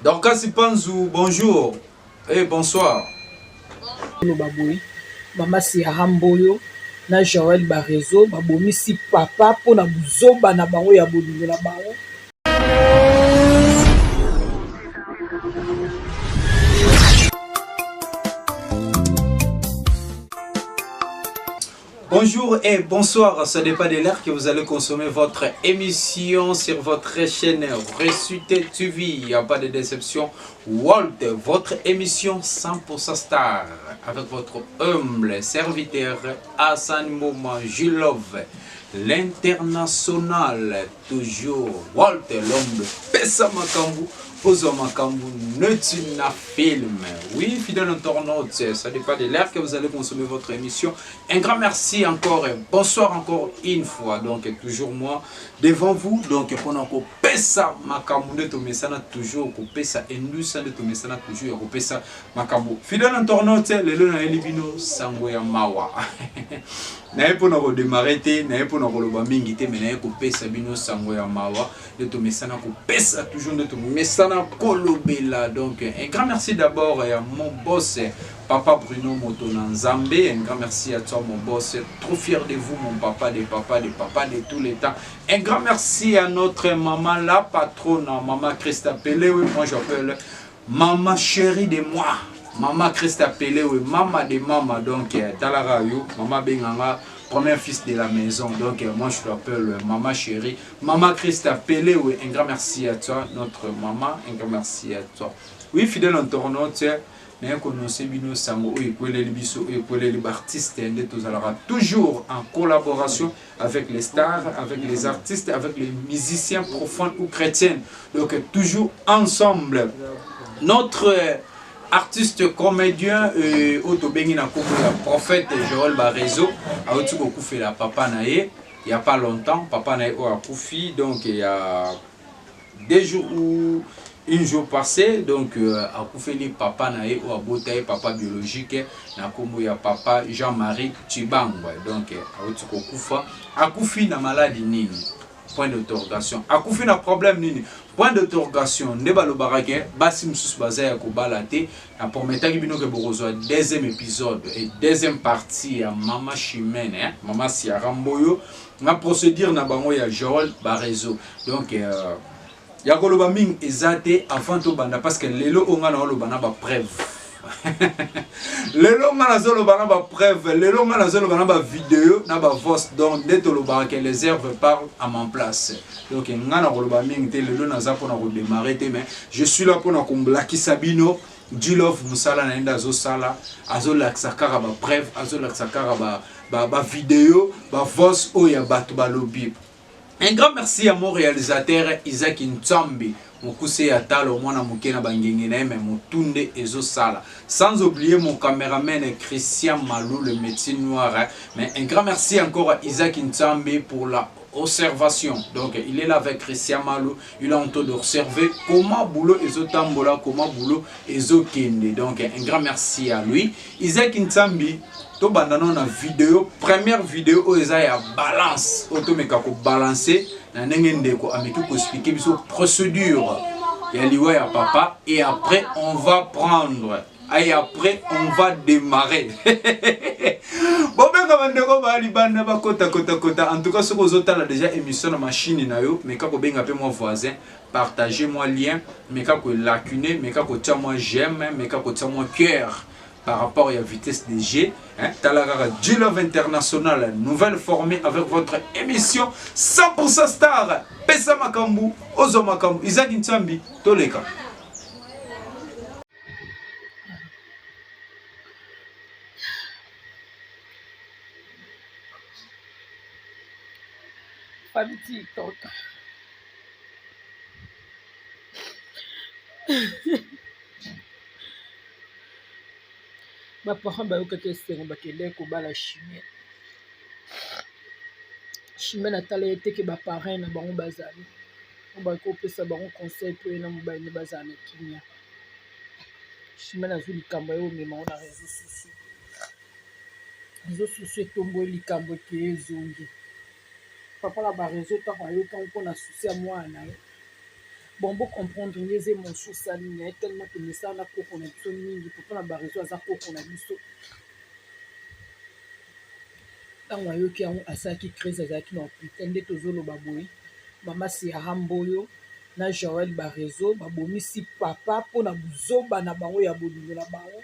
Dorcas Panzou, bonjour et bonsoir. Mama Siaramboyo na Joël Barezo babomisi papa pona buzoba na bango ya bolingo na bango. Bonjour et bonsoir, ce n'est pas de l'air que vous allez consommer votre émission sur votre chaîne Ressuscité TV. Il n'y a pas de déception. Walt, votre émission 100% star avec votre humble serviteur Hassan Mouma Julov, l'international, toujours Walt, l'homme Pessa Makambu. Makambu, Netina Film. Oui, fidèle internaute, ça dépend de l'air que vous allez consommer votre émission. Un grand merci encore et bonsoir encore une fois. Donc, toujours moi devant vous. Donc, pendant que Pessa Makambu de Tomesana, toujours que Pessa Endusa de Tomesana, toujours que Pessa Makambu. Fidèle internaute, le Lona Elibino, Sangoya Mawa. Naye pona ko démarrer te naye pona ko loba mingi te mais naye ko pesa bino sango ya mawa de to mesana ko pesa toujours de to mesana kolobela. Donc un grand merci d'abord à mon boss Papa Bruno Motona Nzambe. Un grand merci à toi mon boss, trop fier de vous mon papa des papas de tous les temps. Un grand merci à notre maman la patronne maman Christa Pelé, oui, moi j'appelle maman chérie de moi. Maman Christa Pelé, oui, maman de maman, donc Talarayo, maman Benganga, premier fils de la maison, donc moi je l'appelle maman chérie, maman Christa Pelé, oui, un grand merci à toi, notre maman, un grand merci à toi. Oui, fidèle internaute, nous connaissons bien Sango, oui, les artistes, toujours en collaboration avec les stars, avec les artistes, avec les musiciens profanes ou chrétiens, donc toujours ensemble. Notre artiste comédien Otobengi na Kongo, la prophète Joël Barezo a aussi beaucoup fait la papa nae il n'y a pas longtemps. Papa nae a Koufi, donc il y a 2 jours ou un jour passé, donc a Koufi li papa nae ou a Botaye papa biologique na Kongo ya papa Jean-Marie Tshibangwa, donc a aussi Koufa a Koufi na maladie nini, point d'interrogation. A Koufi na problème nini, point d'interrogation. Ndeba lo barake basi msusu bazaya ko balate na prometaki bino ke bokozwa deuxième épisode et deuxième partie ya Mama Chimene, hein? Mama Siaramboyo na procédure na bango ya Joël Barezo. Donc ya koloba ming ezate avant to banda parce que lelo onga na lo bana ba preuve. Lelo nga nazolo bana ba preuve, lelo nga nazolo bana ba vidéo na ba voix, donc dès to lo barake les herbes parlent à mon place. Donc nga na koloba ming te lelo naza pona ko démarrer te, mais je suis là pona ko mblaki sabino Julov musala na enda zo sala azo laksakara ba preuve, azo laksakara ba vidéo ba voix o ya batu ba lobi. Un grand merci à mon réalisateur Isaac Ntambi. Mokuse Atalo, mwana mukena bangenge na mais mutunde ezo sala. Sans oublier mon caméraman Christian Malou, le médecin noir. Mais un grand merci encore à Isaac Ntambi pour la observation. Donc il est là avec Christian Malou. Il a en train d'observer comment boulot ezo tambola, comment boulot ezo kende. Donc un grand merci à lui. Isaac Ntambi. To bandano na vidéo, première vidéo où eza ya balance, automeka ko balancer na ndenge ndeko ameki ko expliquer biso procédure ya liwa ya papa et après on va prendre et après on va démarrer. Bon ben comme ndeko ba libanda ba kota en tout cas ce que vous avez déjà émission na machine na yo, mais kako benga pe moi voisin, partagez-moi lien, mais kako lacuner, mais kako tia moi j'aime, mais kako tia moi cœur. Par rapport à la vitesse des G, hein, Talara Julov International, nouvelle formée avec votre émission 100% star. Pesa Makambu, Ozo Makambu, Isaac Ntambi, Toleka. Famille tota. Baparents bayokaki esengo bakende kobala chimie. Chimie natala ye teke baparent na bango bazali. Baki kopesa bango conseil mpo ye na mobali nde bazala na kimia. Chimie nazwi likambo ye omema ngo na réseau sociaux. Réseau sociaux etomboyi likambo eke ezongi. Papa na baréseau ntango ayokango mpo na susi ya mwana na ye. bon bo comprendre ngeze mon sousa ni tellement que me ça na koko na biso mingi pourtant na ba réseau za koko na biso ntango ayoki yango asalaki crise azalaki na hôpital nde tozoloba boye mama Siara Mboyo na Joël Barezo babomisi papa mpo na buzoba na bango ya bolingo na bango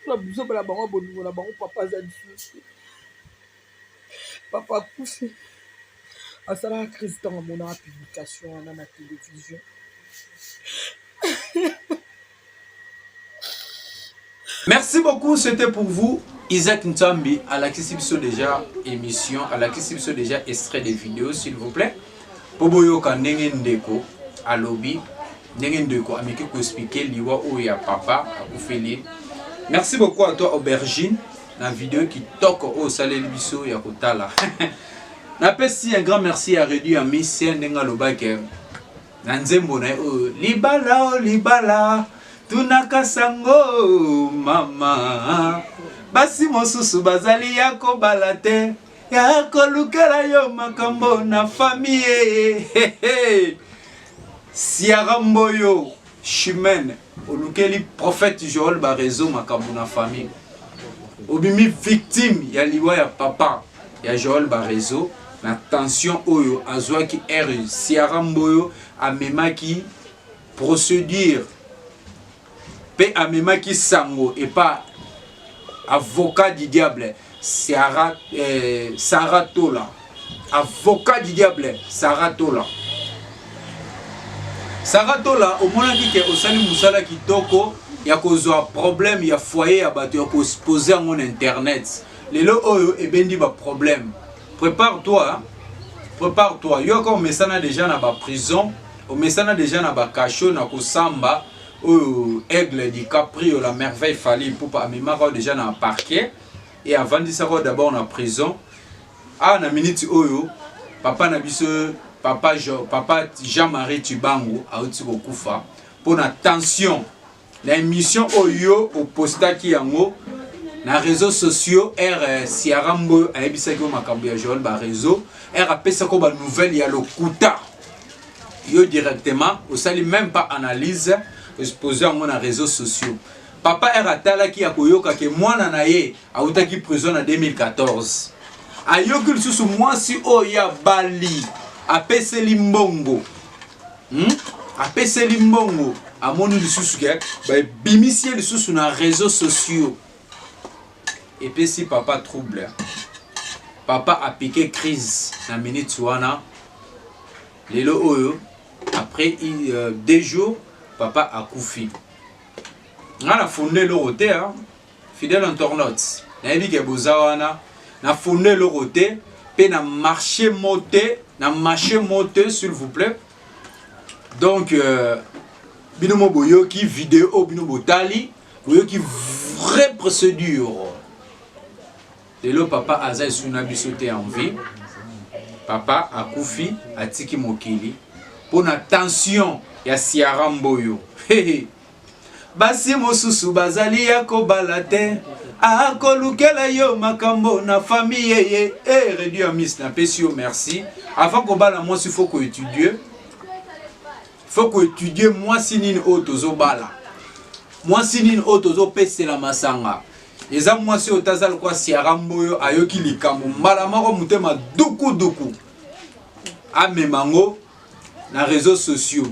na buzoba na bango ya bolingo na bango papa aza lisusu papa akufi asalaka crise ntango amonaka publication wana na télévision Merci beaucoup, c'était pour vous. Isaac Ntambi, à la Kissibso déjà émission, à la Kissibso déjà extrait des vidéos, s'il vous plaît. Poboyoka Nengendeko, à lobby, Nengendeko, amiki ko expliquer liwa ou ya papa, à Koufeli. Merci beaucoup à toi, Aubergine, la vidéo qui toque au salé biso ya kotala. Napesi un grand merci à Réduit à Miss Nenga Lobake. Nanzembo na libala o libala. Tunaka sango mama basi mosusu bazali yako balate yako lukela yo makambo na famille Siara Mboyo Chimene olukeli prophète Joël Barezo makambo na famille obimi victime ya liwa ya papa ya Joël Barezo na tension oyo azwaki R Siara Mboyo amemaki procédure Pe amemaki sango et pas avocat du diable Sarah Tola avocat du diable Sarah Tola au moment qui est au sali musala kitoko ya kozwa problème ya foyer ya bato ya ko se poser en internet lelo oyo e bendi ba problème prépare-toi yo comme mesana déjà na ba prison au mesana déjà na ba cachot na ko samba Aigle du Caprio, la merveille fallait pour pas amemaka déjà dans le parquet et avant de ça d'abord en prison. Ah na minute oyo papa na biso papa Jean-Marie Tubango a outi ko kufa pour na tension la émission oyo au posta ki yango na réseaux sociaux Siara Mboyo a ebisa ko makambo ya Joël Barezo a pesa ko ba nouvelle ya lokuta yo directement au sali même pas analyse exposé en les réseaux sociaux. Papa Eratala qui a koyoka que moi nanaye a outaki prison en 2014. Ayoki sous moi si oya Bali a pese limbongo. A pese limbongo a monu lisusu ke ba bimisie lisusu na réseaux sociaux. Et puis si papa trouble. Papa a piqué crise na minute wana. Lelo oyo après 2 jours papa a koufi. On a fondé le roté, fidèle internaute. Na dit que bozawana na fondé le roté, pe na marché monté, s'il vous plaît. Donc binomo boyo qui vidéo binomo tali, boyo qui vraie procédure. Et le papa Aza Suna bisoté en vie. Papa a koufi a tiki mokili pour na tension ya Siara Mboyo. Basi mosusu bazali yako balate ako lukela yo makambo na famille réduit à Miss na pesio merci avant ko bala moi il faut que étudier moi sinine otozo bala moi sinine otozo pese la masanga eza moi si otazal kwa Siara Mboyo ayoki likambo mbala mako mutema duku amemango na réseaux sociaux.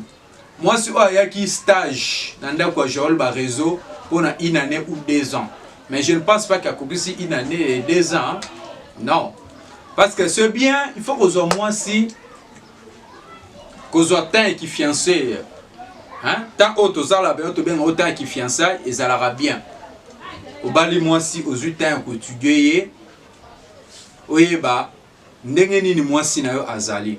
Moi, si ayaki stage dans quoi Joël Barezo pour une année ou 2 ans. Mais je ne pense pas qu'il y a ici une année et 2 ans. Non. Parce que c'est bien, il faut qu'on soit moi si qu'on soit tant qui fiancé. Hein? Tant autres là bien autant qui fiancé et ça ira bien. Au bali moi si aux temps que tu gayes. Oyeba ndenge ni moi si na yo azali.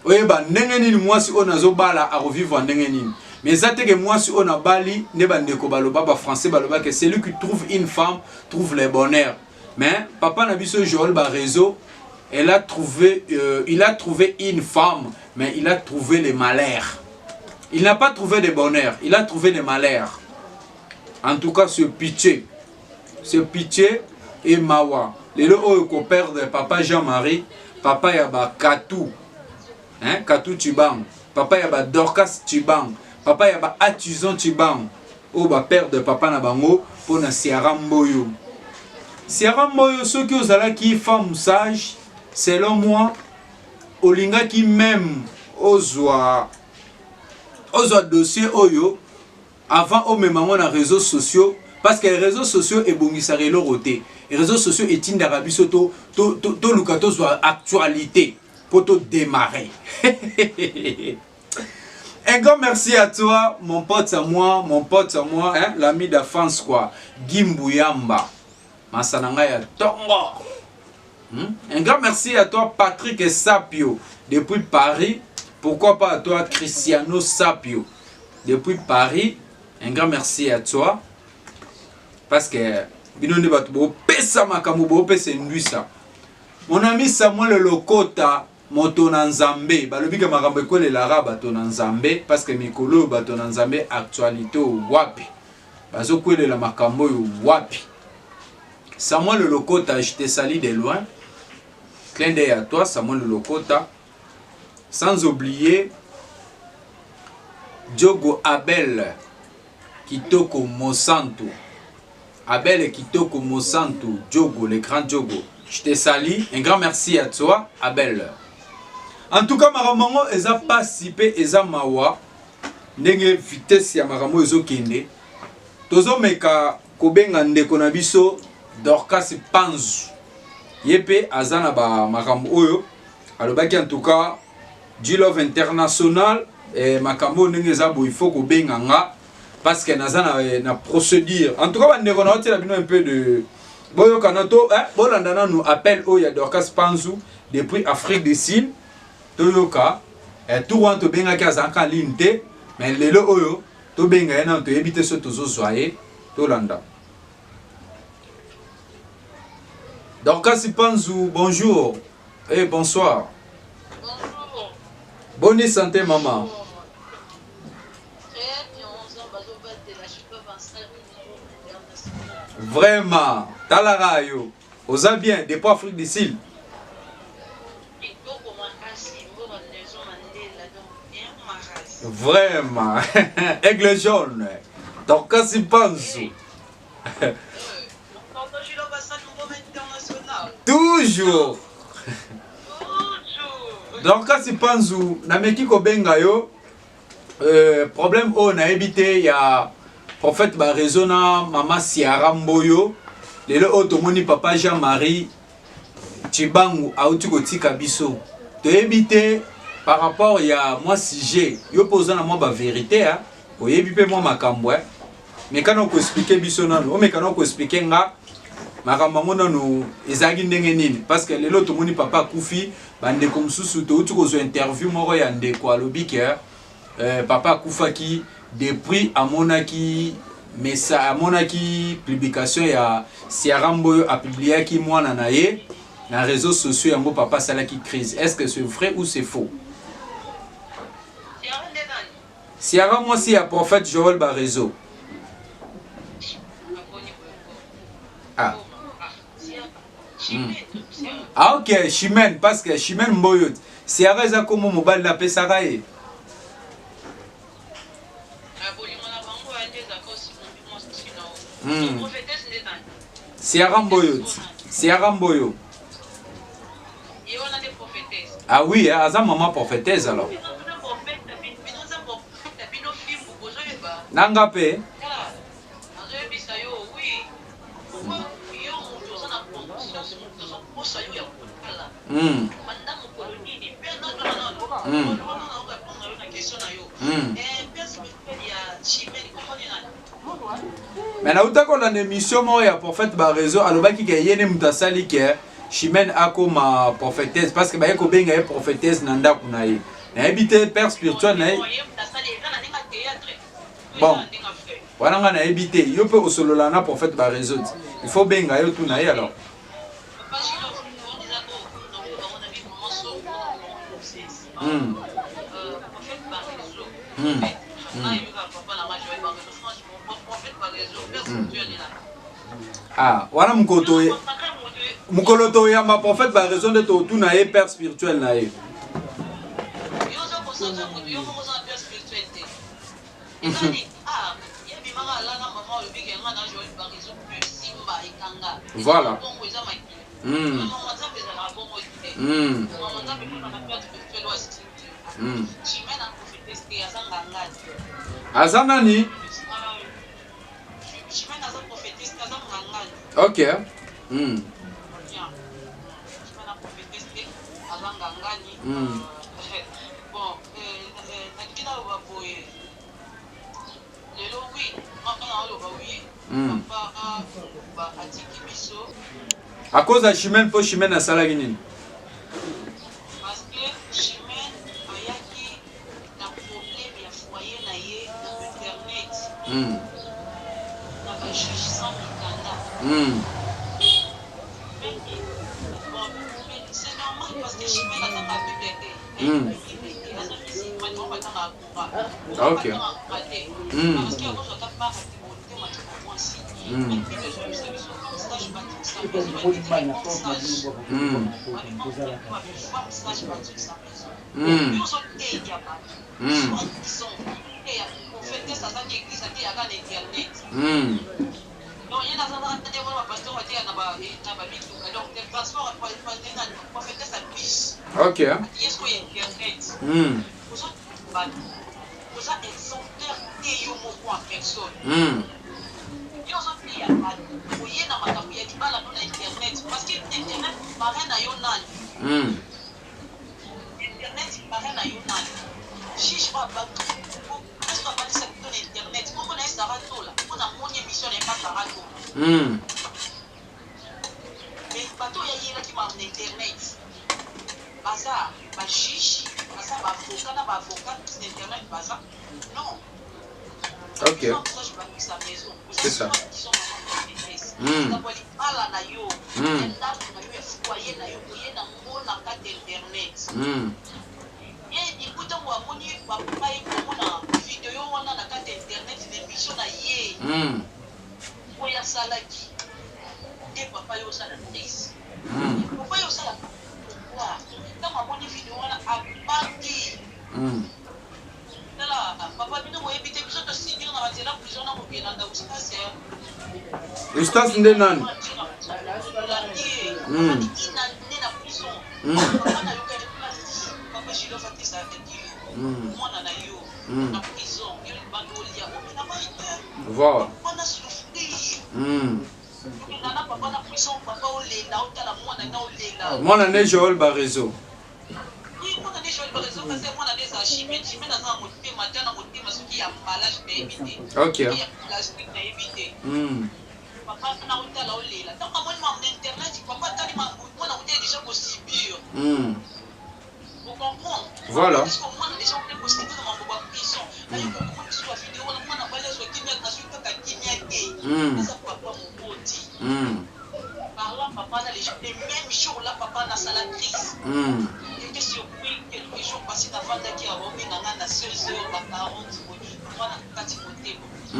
Oyeba ndenge nini mwasi onazo bala a revivre ndenge nini mais ça te que mwasi ona bali ne bandeko baloba ba français baloba que celui qui trouve une femme trouve le bonheur mais papa na biso Joël Barezo il a trouvé une femme, mais il a trouvé le malheur. Il n'a pas trouvé de bonheur, il a trouvé le malheur. En tout cas, ce pitié et mawa. Les deux qui perdent papa Jean-Marie, papa yaba Katou, hein, Katou Tibang, papa yaba Dorcas Tibang, papa yaba Atuzon Tibang, ou ba perdre papa na bango pour na Siara Mboyo. Siara Mboyo, ceux qui ont qui femme sage, selon moi, olinga qui même ozwa dossier oyo avant au même moment na réseaux sociaux. Parce que les réseaux sociaux et bongisare le roté. Les réseaux sociaux et tin d'Arabie Soto to lukato soit actualité pour te démarrer. Un grand merci à toi, mon pote à moi, hein, l'ami d'enfance quoi, Gimbuyamba. Masananga ya Tongo. Un grand merci à toi, Patrick Sapio, depuis Paris. Pourquoi pas à toi, Cristiano Sapio, depuis Paris. Un grand merci à toi. Parce que mon ami Samuel Lokota Motona Nzambe balobika makambo ekole lara bato na Nzambe parce que mikolo bato na Nzambe actualité wapi bazo kwele la makambo wapi. Samuel Lokota, je te salue de loin, clin d'œil à toi Samuel Lokota, sans oublier Diogo Abel Kitoko Mosanto. Abel Kitoko Mosanto, Diogo, le grand Diogo. Je te salue. Un grand merci à toi, Abel. En tout cas, Maramango, ils ont participé, ils ont mawa. Nenge vitesse ya Maramo, ils ont kende. Tozo meka kobenga ndeko na biso Dorcas Panzu. Yepe azana ba Maramo oyo. Alobaki en tout cas, du love international. Et makambo nenge zabo, il faut kobenga nga. Parce que na procédure. En tout cas, on a un peu de... Boyo Kanato, Bolandana nous appelle Oya Dorcas Panzu depuis Afrique du Sud. Toyoka, tout le monde benga kazanka linte, mais lelo Oyo, to benga yana to éviter ce tozo soye, Tolanda. Dorcas Panzu, bonjour et bonsoir. Bonjour. Bonne santé, maman. Vraiment, Talarayo, osa bien, depuis Afrique du Sud. Vraiment, aigle jaune, Dorcas Panzu. Toujours. Dorcas Panzu, nameki ko benga yo. Problème on a évité, il y a prophète Barézona, maman Siara Mboyo, le automoni papa Jean-Marie Chibangu, Aoutukoti Kabiso. De éviter par rapport il y a moi sujet, yo posant à moi la vérité, hein, ou éviter moi ma camboué, mais quand on peut expliquer bisonano, mais quand on peut expliquer nga, ma camamona nous ezagi ndengenine, parce que le automoni papa Koufi, bande comme sous tout tu interview moi yande quoi l'obiker. Papa Koufaki depuis amonaki messa amonaki publication ya Siarambo a publié qui moi nanaye na réseaux sociaux yango papa salaki crise. Est-ce que c'est vrai ou c'est faux? Siara moi si a prophète Joël Barézo. Ah. Ah ok, Chimène parce que Chimène Mboyot. Siara za comme mobile la pesaraye. Siara Mboyo. Ah oui, Aza maman prophétesse alors. Nangape. Mais na uta ko na émission mo ya prophète Barézo alobaki ke yene mutasali ke Chimène akoma prophétesse parce que ba yeko benga ye prophétesse nanda kunaye. Na habité père spirituel na. Bon. Wana nga na habité yo pe osolola na prophète Barézo. Il faut benga yo tunaye alors. Ah, voilà Mukoloto ya ma prophète ba raison de tout na père spirituel na ye. Voilà. Azanani. Ok. À cause de Chimène, pour Chimène à Salaginin. Parce que Chimène a un problème, il y a foyer na internet. Na ba juge sans Mikanda. C'est normal parce que Chimène a dans ma bibliothèque. Ok. Parce que ok. Ok. C'est ça. Ustaz Ndenan. Voilà. Mon année Joël Barezo. Ok. Voilà. Papa, les mêmes jours là, papa n'a salatrice. J'étais surpris quelques jours passés avant d'aller à Robin, on a 16 heures, 40, on a 4 côtés. On a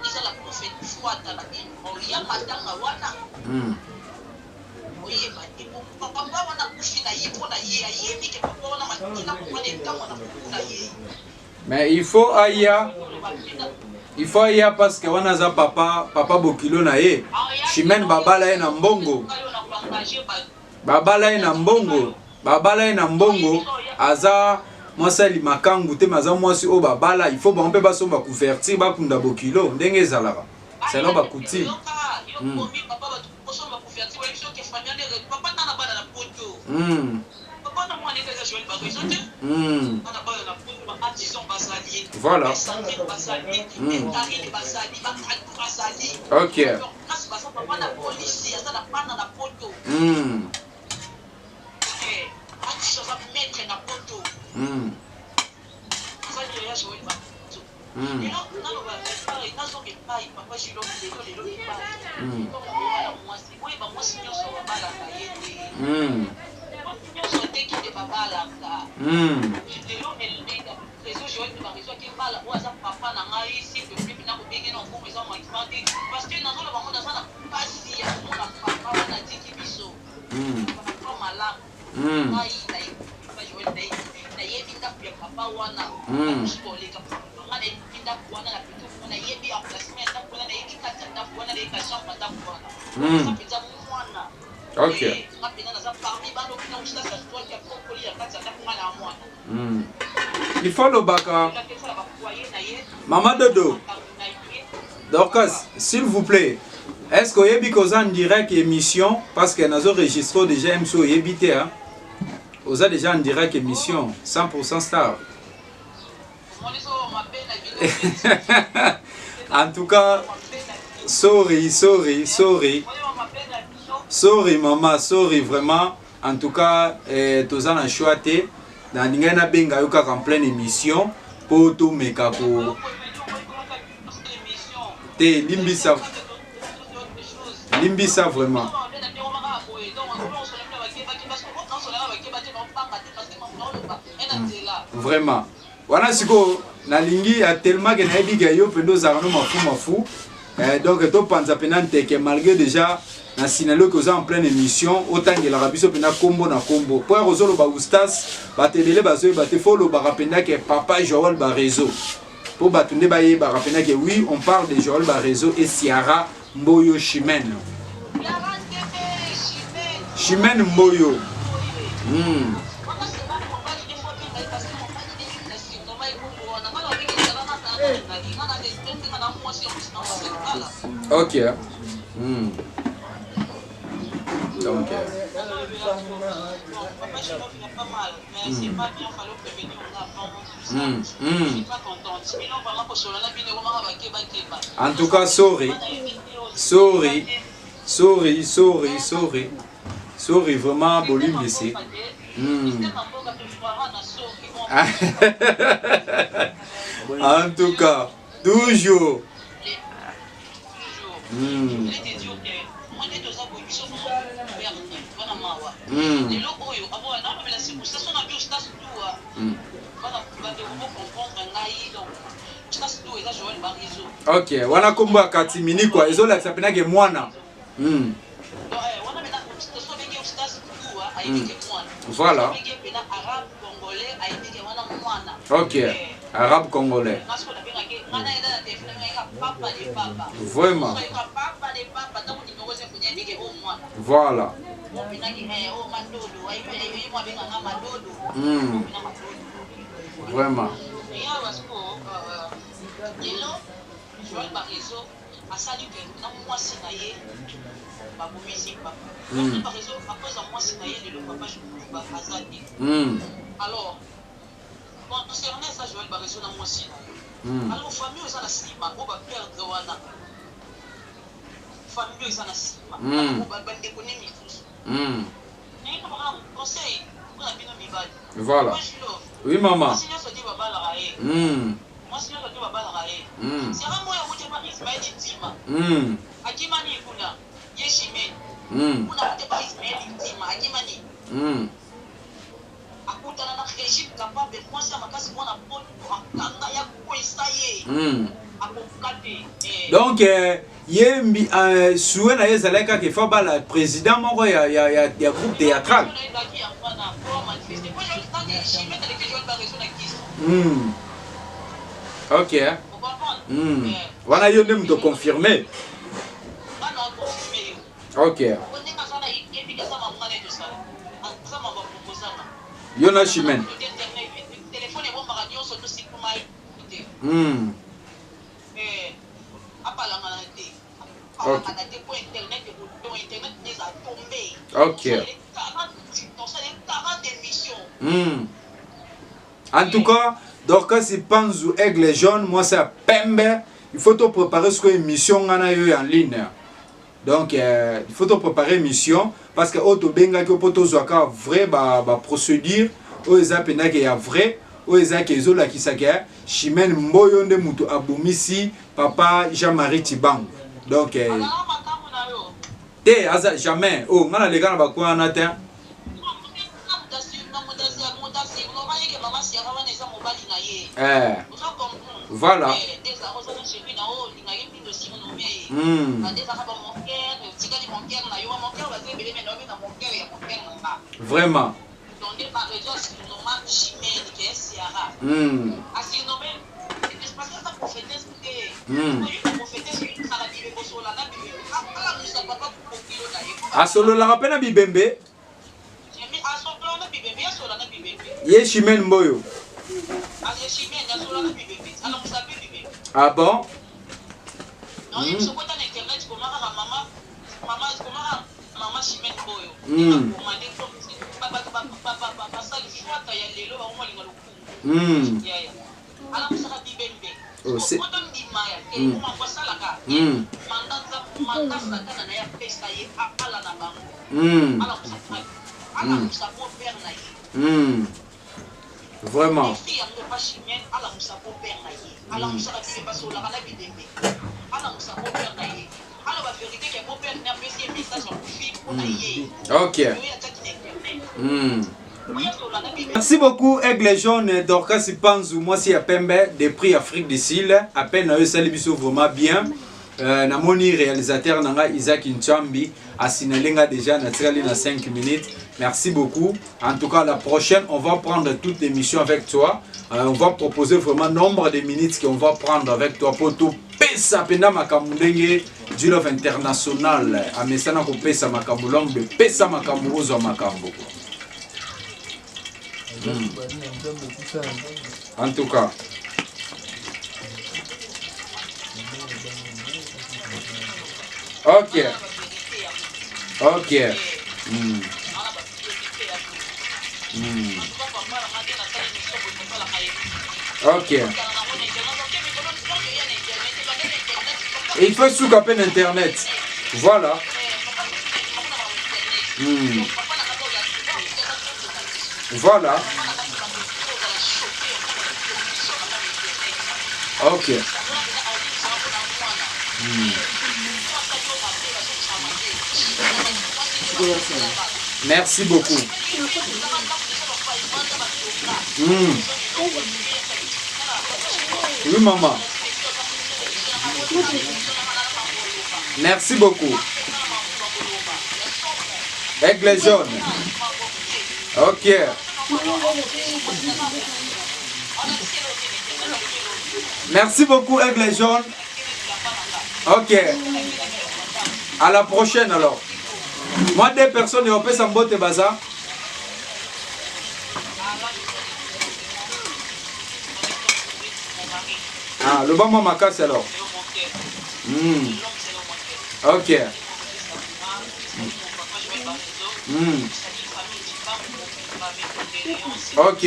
déjà la prophète froide à la vie. On y a madame à Wana. Oui, papa, on a couché la yé, on a yé, mais que papa, on a matin, on a des temps, on a beaucoup la yé. Mais il faut aïa. Il faut aïa parce que on a za papa Bokilo na ye. Chimène babala ye na mbongo. Babala ye na mbongo. Babala ye na mbongo. Aza mwasali makangu te maza mwasi o babala. Il faut ba mpe baso ba convertir ba kunda Bokilo. Ndenge ezalaka. C'est là ba kuti. Voilà. Ok. Ok. Il faut le baka. Maman Dodo. Donc, s'il vous plaît, est-ce que vous avez en direct émission? Parce que nous avons enregistré déjà MSO Yébité. Vous avez déjà en direct émission 100% star. En tout cas, sorry maman, sorry vraiment. En tout cas, tous en choisi dans une benga yoka en pleine émission pour tout mekako. Te limbisa vraiment. Vraiment. Voilà siko na lingi a tellement que na biga yo pendo zarano mafu. Donc to panza penante que malgré déjà na sinalo que en pleine émission autant que la rabiso pena combo na combo. Pour rozolo ba ustas ba tebele bazo ba te folo ba rapenda que papa Joël ba réseau. Pour batunde ba ye ba rapenda que oui, on parle de Joël ba réseau et Ciara Mboyo Chimène. Chimène Mboyo. Ok. Donc. En tout cas, sorry, vraiment, volume ici. En tout cas, toujours. Ok, wana kombo akati mini kwa ezo la sapena ke mwana. Voilà. Ok, arabe congolais. Vraiment. Voilà. Vraiment. Alors, concernant ça, Joël Barresso dans mon site. Alors, famille, ils ont la cinéma, on va perdre Wana. Famille, ils ont la cinéma, on va déconner tous. Mais on va un conseil pour la vie de mes bades. Voilà. Oui, maman. Moi, sinon, ça dit, va pas la railler. Moi, sinon, ça dit, va pas la railler. C'est vraiment un mot de Ismaël Tima. Akimani, Kuna, Yeshime. Kuna, pas Ismaël Tima, Akimani. Akutana na régime capable de penser à ma casse moi na poto akanga ya koisaye akokate donc yembi soué na yezaleka ke fa bala président moko ya groupe théâtral ok wana yo ndem to confirmer ok Yona Chimène. Ok. En tout cas, Dorcas si Panzou Aigle Jaune, moi c'est Pembe. Il faut te préparer ce que émission en ligne. Donc il faut te préparer mission parce que auto benga que poto zoaka vrai ba procédure o ezapena que ya vrai o ezaki ezola kisaka Chimène Mboyo nde mutu abomisi papa Jean-Marie Tibang. Donc te aza jamais oh ngana le gana ba kwa na te Voilà. Vraiment. Asolo la rapena bibembe. Ye Chimène Mboyo. Ah bon? Oh, c'est... Vraiment. Ok. Merci beaucoup, Aigle Jaune, Dorcas Sipanzou, moi c'est à Pembe, des prix Afrique du Sud, à peine à eux, ça les vraiment bien. Namoni réalisateur Nanga Isaac Nchambi, à Sinalenga déjà, naturellement dans 5 minutes. Merci beaucoup. En tout cas, la prochaine, on va prendre toute l'émission avec toi. On va proposer vraiment nombre de minutes qu'on va prendre avec toi pour tout. Pesa pena makamundenge du love international. Amesana ko pesa makamulong de pesa makamuzo makambo. En tout cas. Ok. Ok. Ok. Et il faut sous peine internet. Voilà. Voilà. Ok. Merci beaucoup. Oui, maman. Merci beaucoup. Aigle jaune. Ok. Merci beaucoup, Aigle jaune. Ok. À la prochaine alors. Moi, des personnes, on peut s'en botter bazar. Ah, le bon moment casse alors. Ok. Ok.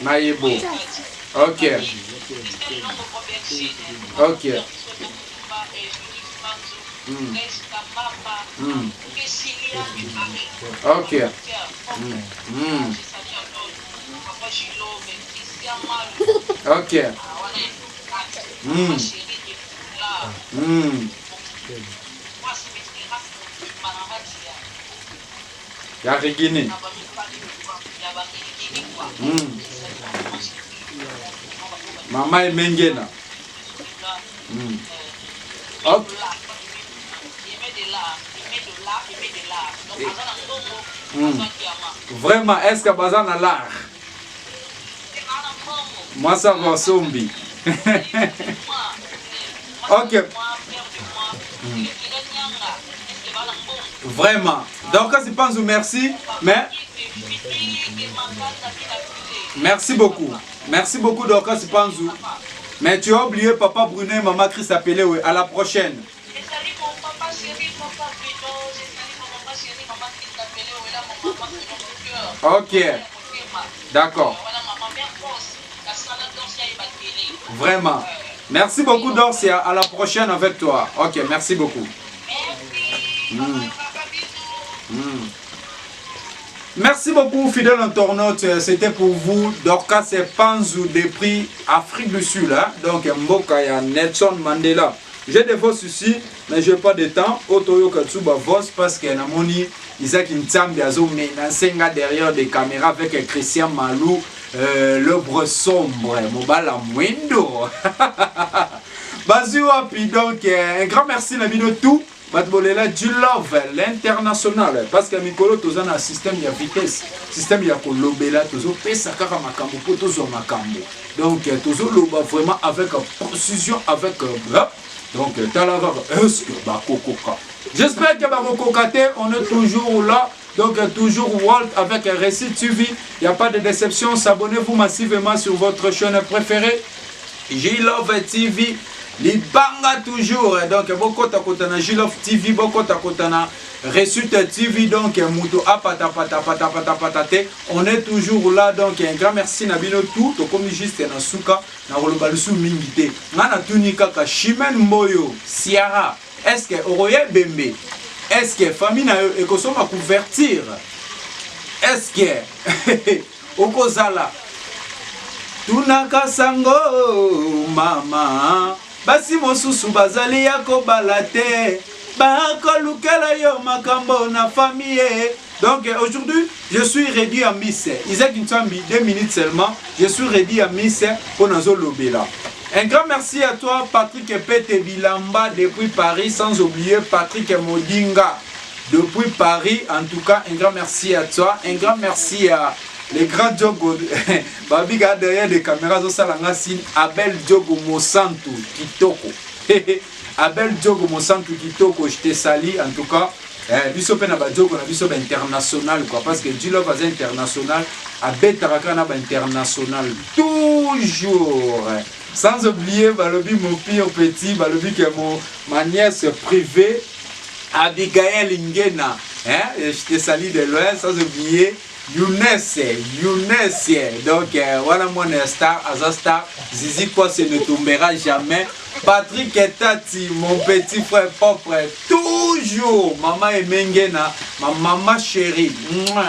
Maïbo. Ok. Ok. Ok. Ok. Yarigini. Mama et Mengena. Ok. Vraiment, est-ce que Bazan a l'art? Moi, ça va zombie. Ok. Vraiment. Donc, je pense merci. Mais. Merci beaucoup. Merci beaucoup, Dorcas Panzou. Mais tu as oublié Papa Brunet et Maman Chris appelé. Oui. À la prochaine. Ok. D'accord. Vraiment. Merci beaucoup, Dorcia. À la prochaine avec toi. Ok, merci beaucoup. Merci beaucoup, fidèles internautes. C'était pour vous, Dorcas Panzou des prix Afrique du Sud. Hein? Donc, Mbokaya Nelson Mandela. J'ai des vos ici, mais je n'ai pas de temps. Otoyo Katsuba Vos parce qu'il y a Isaac Ntambi azo menansenga derrière des caméras avec Christian Malou, l'obre sombre, Mobala Mwendo. Bazu wapi, donc un grand merci na bino tout. Batbolela du love l'international parce que mikolo tozana un système de vitesse, système ya kolobela tozo pesa kaka makambo po tozo makambo. Donc tozo loba vraiment avec précision, avec rap. Donc talava est-ce que bakokoka. J'espère que bakokokate, on est toujours là. Donc toujours Walt avec Récit TV. Il n'y a pas de déception. S'abonnez-vous massivement sur votre chaîne préférée. J-Love TV. Libanga toujours. Donc beaucoup takotana J-Love TV, beaucoup takotana Récit TV. Donc muto apata pata pata pata patate. On est toujours là. Donc un grand merci Nabino tout. To comme juste na suka na rolobalusu mingite. Ngana tunika ka Chimène Moyo Siara. Est-ce que Oroye Bembe? Est-ce que famille na yo ekosoma couverture? Est-ce que okozala tunaka sango mama basi mosusu bazali ya kobala te bakolukela yo makambo na famille. Donc aujourd'hui je suis réduit à Miss Isaac Ntambi 2 minutes seulement. Je suis réduit à Miss pour nazo lobela. Un grand merci à toi Patrick Pete Bilamba depuis Paris, sans oublier Patrick Modinga depuis Paris. En tout cas, un grand merci à toi. Un grand merci à les grands Diogo Babiga derrière les caméras au Salangasine, Abel Diogo Mosantu Kitoko. Abel Diogo Mosantu Kitoko, je te salue en tout cas. Biso pe na ba Diogo na biso ba international quoi, parce que Dilo va international, Abel Taraka na ba international toujours. Sans oublier balobi mon pire petit, balobi que ma nièce privée Abigail Ngena, je te salue de loin. Sans oublier Younes, donc voilà mon star, Azastar, Zizi quoi, ce ne tombera jamais. Patrick Etati, mon petit frère propre, toujours. Maman Emengena, ma maman chérie,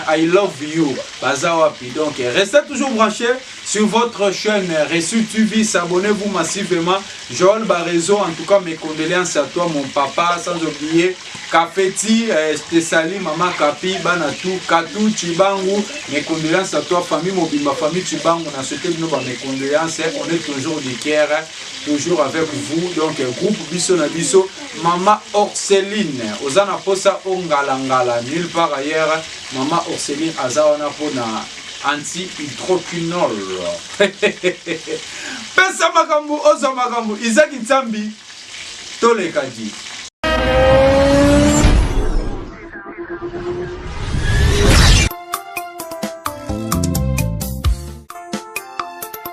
I love you. Bazawapi. Donc restez toujours branchés sur votre chaîne Récit TV. Abonnez-vous massivement. Joël Barezo, en tout cas mes condoléances à toi mon papa. Sans oublier Kafeti, je te salue maman Kapi, Banatou, Katou, Chibangu. Mes condoléances à toi famille Mobimba, famille Chibangu. On a souhaité mes condoléances. On est toujours du Caire, toujours avec vous. Donc groupe Bisso na Bisso. Maman Orceline, Ozana Posa Ongalangala, nulle part ailleurs. Maman Orceline Azawana Pona anti-hydroquinol. Pesa makambu, oza makambu, Isaac Ntambi, Tolekadi.